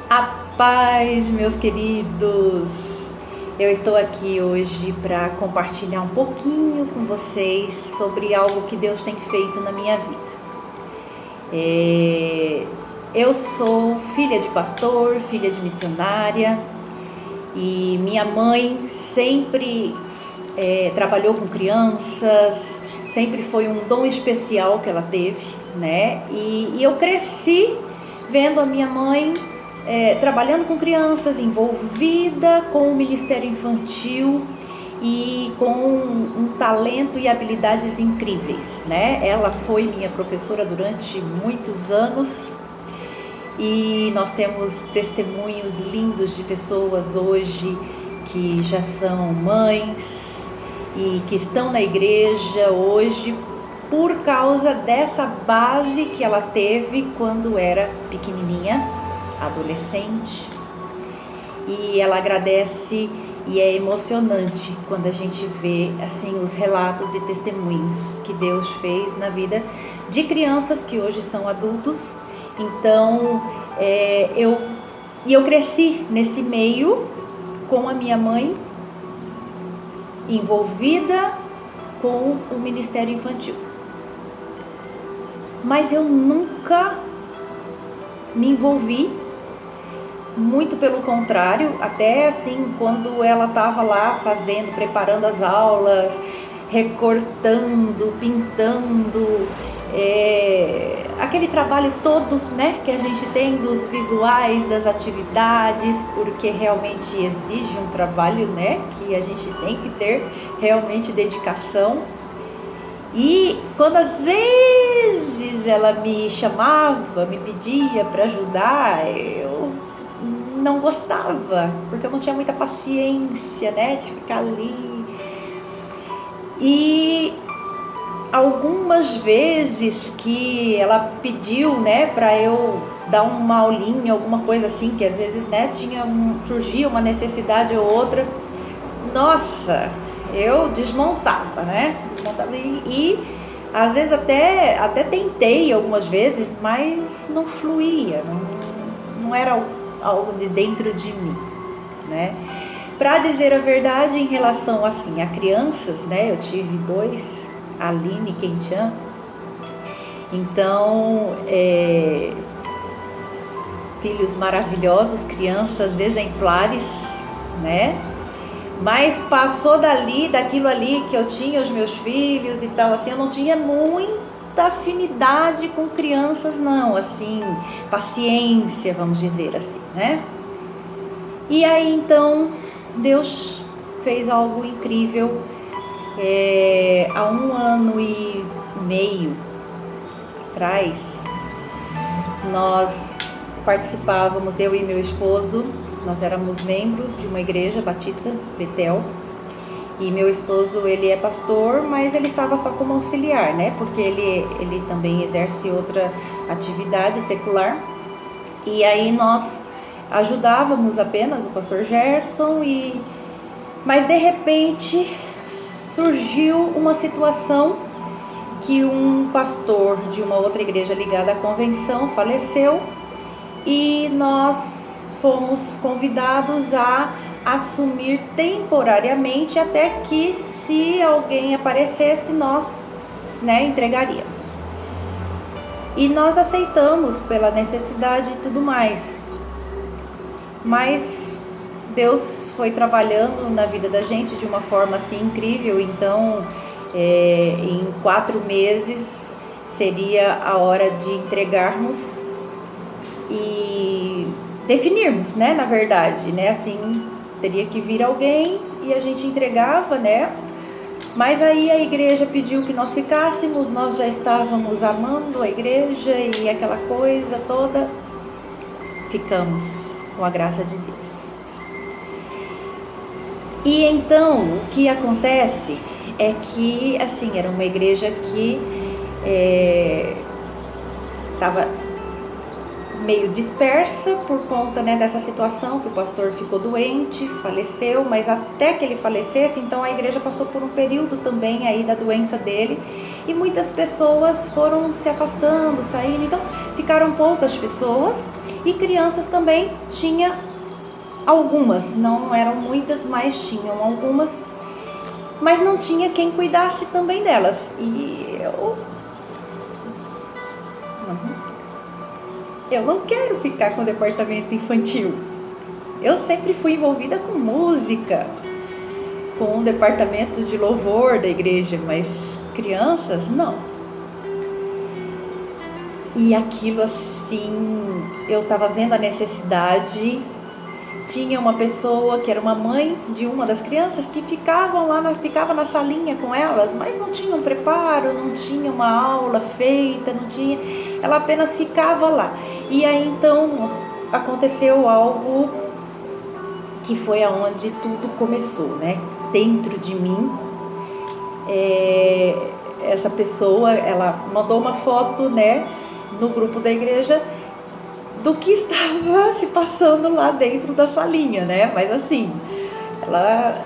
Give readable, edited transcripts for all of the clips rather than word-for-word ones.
A paz, meus queridos! Eu estou aqui hoje para compartilhar um pouquinho com vocês sobre algo que Deus tem feito na minha vida. Eu sou filha de pastor, filha de missionária, e minha mãe sempre trabalhou com crianças, sempre foi um dom especial que ela teve, né? E eu cresci vendo a minha mãe trabalhando com crianças, envolvida com o ministério infantil e com um talento e habilidades incríveis, né? Ela foi minha professora durante muitos anos e nós temos testemunhos lindos de pessoas hoje que já são mães e que estão na igreja hoje por causa dessa base que ela teve quando era pequenininha, adolescente, e ela agradece, e é emocionante quando a gente vê assim os relatos e testemunhos que Deus fez na vida de crianças que hoje são adultos. Então eu cresci nesse meio com a minha mãe envolvida com o ministério infantil, mas eu nunca me envolvi. Muito pelo contrário, até assim, quando ela estava lá preparando as aulas, recortando, pintando, aquele trabalho todo, né, que a gente tem dos visuais, das atividades, porque realmente exige um trabalho, né, que a gente tem que ter realmente dedicação. E quando às vezes ela me chamava, me pedia para ajudar, eu não gostava, porque eu não tinha muita paciência, né, de ficar ali. E algumas vezes que ela pediu, né, para eu dar uma aulinha, alguma coisa assim, que às vezes, né, surgia uma necessidade ou outra, nossa, eu desmontava, né, e às vezes até tentei algumas vezes, mas não fluía, não era algo de dentro de mim, né? Para dizer a verdade, em relação assim a crianças, né? Eu tive 2, Aline e Kenchan. Então, filhos maravilhosos, crianças exemplares, né? Mas passou daquilo ali que eu tinha os meus filhos e tal, assim, eu não tinha muita afinidade com crianças, não, assim, paciência, vamos dizer assim, né? E aí, então, Deus fez algo incrível. Há 1 ano e meio atrás, nós participávamos, eu e meu esposo, nós éramos membros de uma igreja batista, Betel, e meu esposo, ele é pastor, mas ele estava só como auxiliar, né? Porque ele também exerce outra atividade secular. E aí nós ajudávamos apenas o pastor Gerson, mas de repente surgiu uma situação que um pastor de uma outra igreja ligada à convenção faleceu e nós fomos convidados a assumir temporariamente até que, se alguém aparecesse, nós, né, entregaríamos. E nós aceitamos pela necessidade e tudo mais. Mas Deus foi trabalhando na vida da gente de uma forma assim incrível. Então, em 4 meses seria a hora de entregarmos e definirmos, né, na verdade, né, assim, teria que vir alguém e a gente entregava, né, mas aí a igreja pediu que nós ficássemos, nós já estávamos amando a igreja e aquela coisa toda, ficamos com a graça de Deus. E então, o que acontece é que, assim, era uma igreja que estava meio dispersa por conta, né, dessa situação, que o pastor ficou doente, faleceu, mas até que ele falecesse, então a igreja passou por um período também aí da doença dele, e muitas pessoas foram se afastando, saindo, então ficaram poucas pessoas, E crianças também tinha algumas, não eram muitas, mas tinham algumas, mas não tinha quem cuidasse também delas. E eu não quero ficar com o departamento infantil. Eu sempre fui envolvida com música, com o departamento de louvor da igreja, mas crianças, não. E aquilo assim, eu estava vendo a necessidade. Tinha uma pessoa que era uma mãe de uma das crianças que ficava na salinha com elas, mas não tinha um preparo, não tinha uma aula feita, não tinha, ela apenas ficava lá. E aí então aconteceu algo que foi aonde tudo começou, né? Dentro de mim, essa pessoa, ela mandou uma foto, né, no grupo da igreja, do que estava se passando lá dentro da salinha, né? Mas assim, ela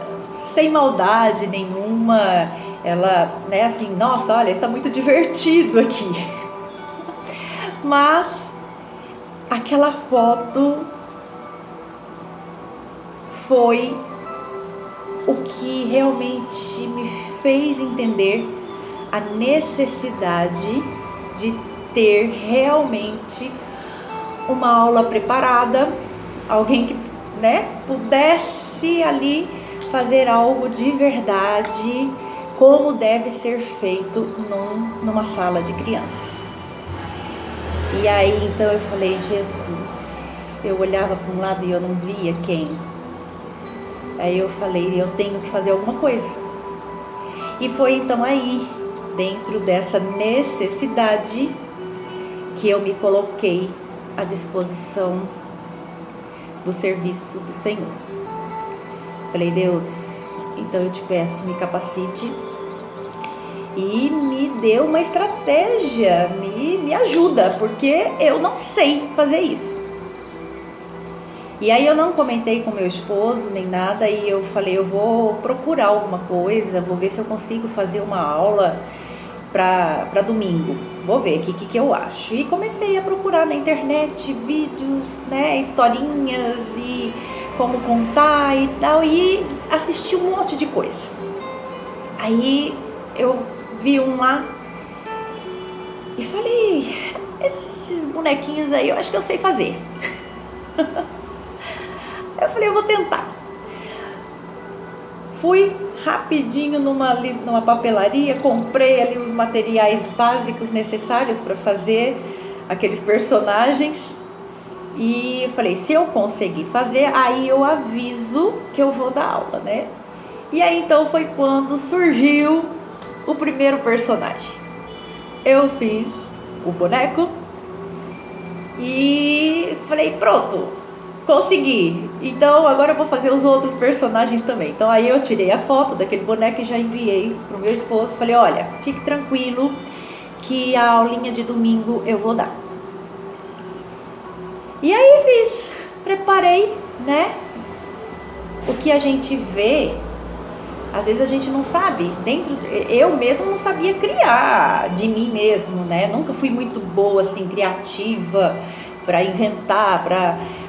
sem maldade nenhuma, ela, né, assim, nossa, olha, está muito divertido aqui. Mas aquela foto foi o que realmente me fez entender a necessidade de ter realmente uma aula preparada, alguém que, né, pudesse ali fazer algo de verdade, como deve ser feito numa sala de crianças. E aí então eu falei, Jesus, eu olhava para um lado e eu não via quem. Aí eu falei, eu tenho que fazer alguma coisa. E foi então aí, dentro dessa necessidade, que eu me coloquei à disposição do serviço do Senhor. Falei, Deus, então eu te peço, me capacite e me dê uma estratégia, me ajuda, porque eu não sei fazer isso. E aí eu não comentei com meu esposo nem nada, e eu falei, eu vou procurar alguma coisa, vou ver se eu consigo fazer uma aula para domingo, vou ver aqui o que eu acho. E comecei a procurar na internet vídeos, né, historinhas e como contar e tal, e assisti um monte de coisa. Aí eu vi um lá e falei, esses bonequinhos aí eu acho que eu sei fazer. Eu falei, eu vou tentar. Fui rapidinho numa papelaria, comprei ali os materiais básicos necessários para fazer aqueles personagens e falei, se eu conseguir fazer, aí eu aviso que eu vou dar aula, né? E aí então foi quando surgiu o primeiro personagem. Eu fiz o boneco e falei, pronto, consegui. Então agora eu vou fazer os outros personagens também. Então aí eu tirei a foto daquele boneco e já enviei pro meu esposo. Falei, olha, fique tranquilo que a aulinha de domingo eu vou dar. E aí fiz, preparei, né? O que a gente vê, às vezes a gente não sabe. Eu mesmo não sabia criar de mim mesmo, né? Nunca fui muito boa assim, criativa para inventar,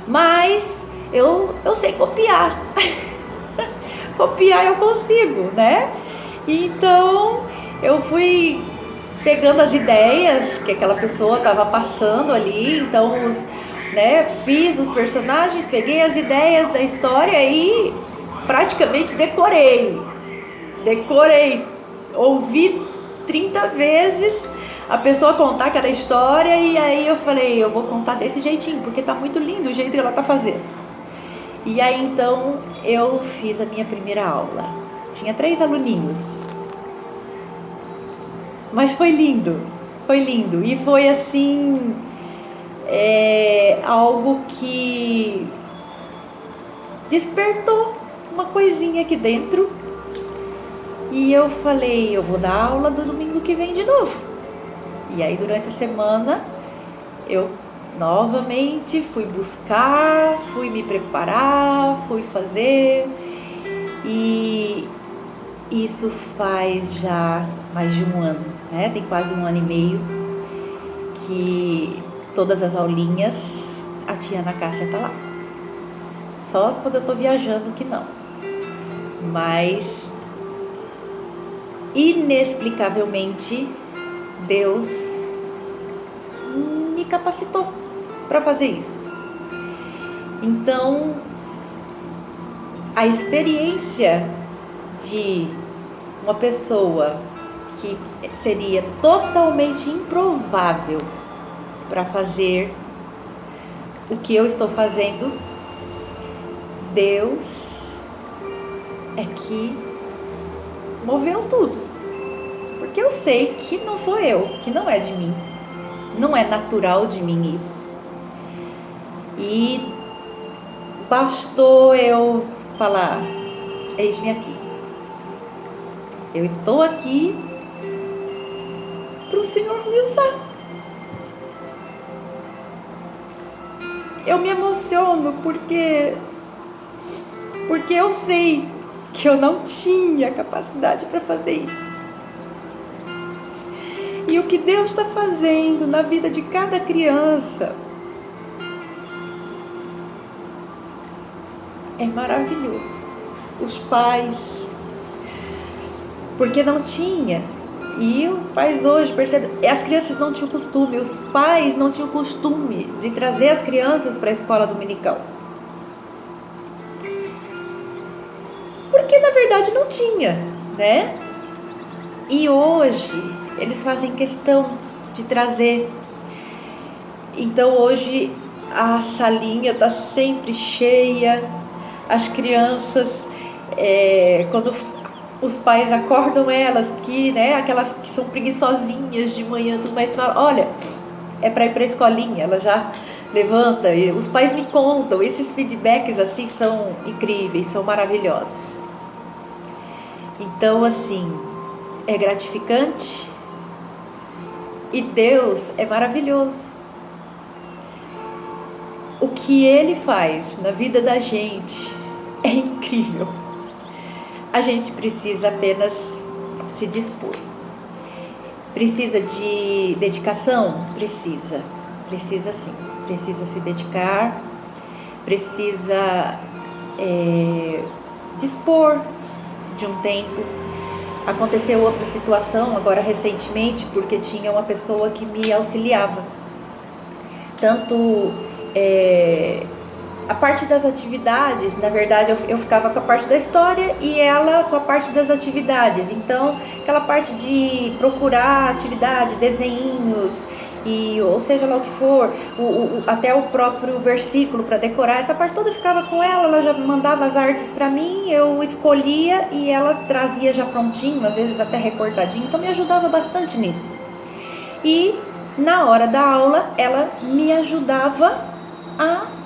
mas eu sei copiar. Copiar eu consigo, né? Então eu fui pegando as ideias que aquela pessoa estava passando ali, então fiz os personagens, peguei as ideias da história e praticamente decorei, ouvi 30 vezes a pessoa contar aquela história, e aí eu falei, eu vou contar desse jeitinho, porque tá muito lindo o jeito que ela tá fazendo. E aí então eu fiz a minha primeira aula, tinha 3 aluninhos, mas foi lindo, e foi assim, algo que despertou uma coisinha aqui dentro, e eu falei, eu vou dar aula do domingo que vem de novo. E aí durante a semana eu novamente fui buscar, fui me preparar, fui fazer, e isso faz já mais de um ano, né? Tem quase 1 ano e meio que todas as aulinhas tia Ana Cássia tá lá. Só quando eu tô viajando que não. Mas inexplicavelmente Deus me capacitou para fazer isso. Então, a experiência de uma pessoa que seria totalmente improvável para fazer o que eu estou fazendo, Deus é que moveu tudo. Porque eu sei que não sou eu, que não é de mim, não é natural de mim isso. E bastou eu falar: eis-me aqui. Eu estou aqui para o Senhor me usar. Eu me emociono porque eu sei que eu não tinha capacidade para fazer isso. E o que Deus está fazendo na vida de cada criança é maravilhoso. Os pais, porque não tinha, e os pais hoje percebem, as crianças não tinham costume, os pais não tinham costume de trazer as crianças para a escola dominical. Porque na verdade não tinha, né? E hoje eles fazem questão de trazer. Então hoje a salinha está sempre cheia. As crianças, quando os pais acordam elas, que, né, aquelas que são preguiçosinhas de manhã, tudo mais, falam: olha, é para ir para a escolinha. Ela já levanta, e os pais me contam. Esses feedbacks assim são incríveis, são maravilhosos. Então, assim, é gratificante e Deus é maravilhoso. O que Ele faz na vida da gente é incrível. A gente precisa apenas se dispor. Precisa de dedicação? Precisa. Precisa sim. Precisa se dedicar. Precisa dispor de um tempo. Aconteceu outra situação agora recentemente, porque tinha uma pessoa que me auxiliava. Tanto a parte das atividades, na verdade eu ficava com a parte da história e ela com a parte das atividades. Então, aquela parte de procurar atividade, desenhinhos, ou seja lá o que for, até o próprio versículo para decorar, essa parte toda ficava com ela já mandava as artes para mim, eu escolhia e ela trazia já prontinho, às vezes até recortadinho, então me ajudava bastante nisso. E na hora da aula, ela me ajudava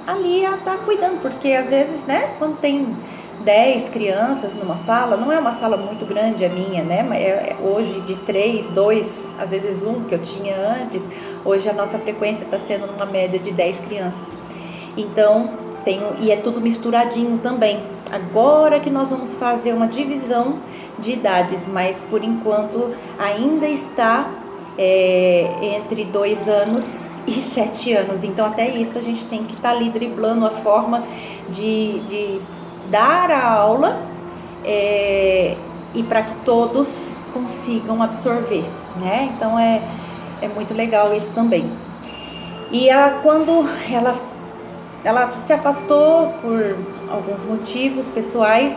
ali a estar cuidando, porque às vezes, né, quando tem 10 crianças numa sala, não é uma sala muito grande a minha, né, mas hoje de 3, 2, às vezes 1 que eu tinha antes, hoje a nossa frequência está sendo numa média de 10 crianças, então e é tudo misturadinho também. Agora que nós vamos fazer uma divisão de idades, mas por enquanto ainda está entre 2 anos e 7 anos, então até isso a gente tem que estar ali driblando a forma de dar a aula e para que todos consigam absorver, né? Então é muito legal isso também. E quando ela se afastou por alguns motivos pessoais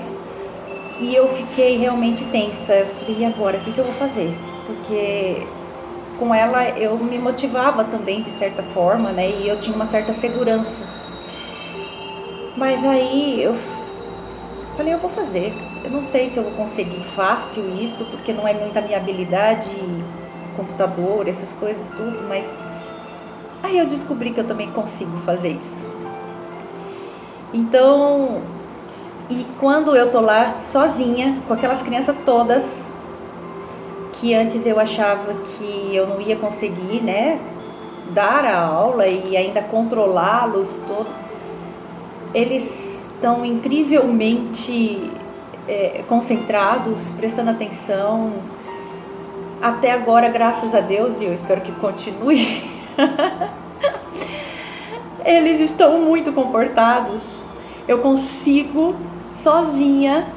e eu fiquei realmente tensa. Eu falei: e agora? O que eu vou fazer? Porque com ela eu me motivava também de certa forma, né? E eu tinha uma certa segurança. Mas aí eu falei: eu vou fazer. Eu não sei se eu vou conseguir fácil isso, porque não é muita minha habilidade, computador, essas coisas tudo, mas aí eu descobri que eu também consigo fazer isso. Então, e quando eu tô lá sozinha, com aquelas crianças todas, que antes eu achava que eu não ia conseguir, né, dar a aula e ainda controlá-los todos, eles estão incrivelmente concentrados, prestando atenção, até agora, graças a Deus, e eu espero que continue, eles estão muito comportados, eu consigo sozinha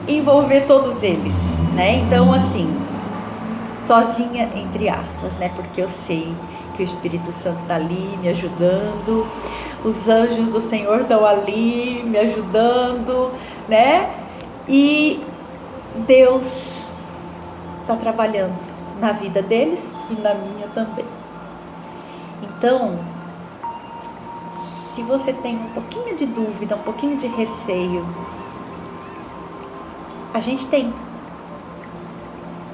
envolver todos eles, né? Então, assim, sozinha entre aspas, né? Porque eu sei que o Espírito Santo está ali me ajudando, os anjos do Senhor estão ali me ajudando, né? E Deus está trabalhando na vida deles e na minha também. Então, se você tem um pouquinho de dúvida, um pouquinho de receio, a gente tem.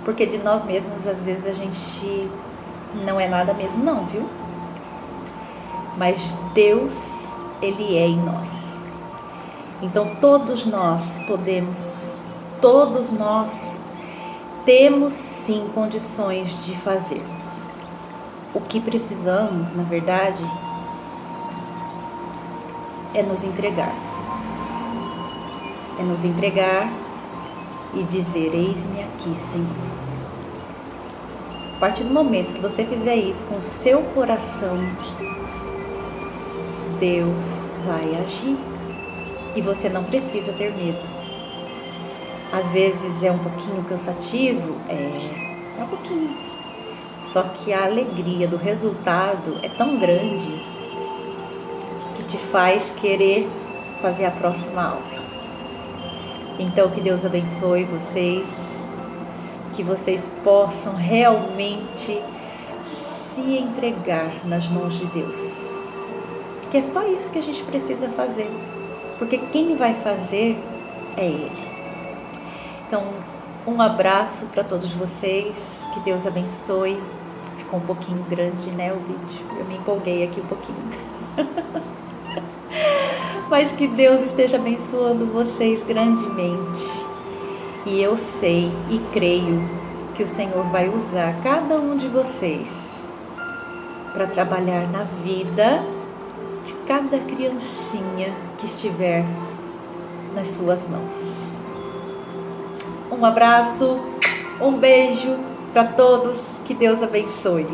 Porque de nós mesmos, às vezes, a gente não é nada mesmo não, viu? Mas Deus, Ele é em nós. Então, todos nós temos sim condições de fazermos. O que precisamos, na verdade, é nos entregar. É nos entregar e dizer: eis-me aqui, Senhor. A partir do momento que você fizer isso com o seu coração, Deus vai agir. E você não precisa ter medo. Às vezes é um pouquinho cansativo, é um pouquinho. Só que a alegria do resultado é tão grande que te faz querer fazer a próxima aula. Então, que Deus abençoe vocês, que vocês possam realmente se entregar nas mãos de Deus. Que é só isso que a gente precisa fazer, porque quem vai fazer é Ele. Então, um abraço para todos vocês, que Deus abençoe. Ficou um pouquinho grande, né, o vídeo, eu me empolguei aqui um pouquinho. Mas que Deus esteja abençoando vocês grandemente. E eu sei e creio que o Senhor vai usar cada um de vocês para trabalhar na vida de cada criancinha que estiver nas suas mãos. Um abraço, um beijo para todos, que Deus abençoe.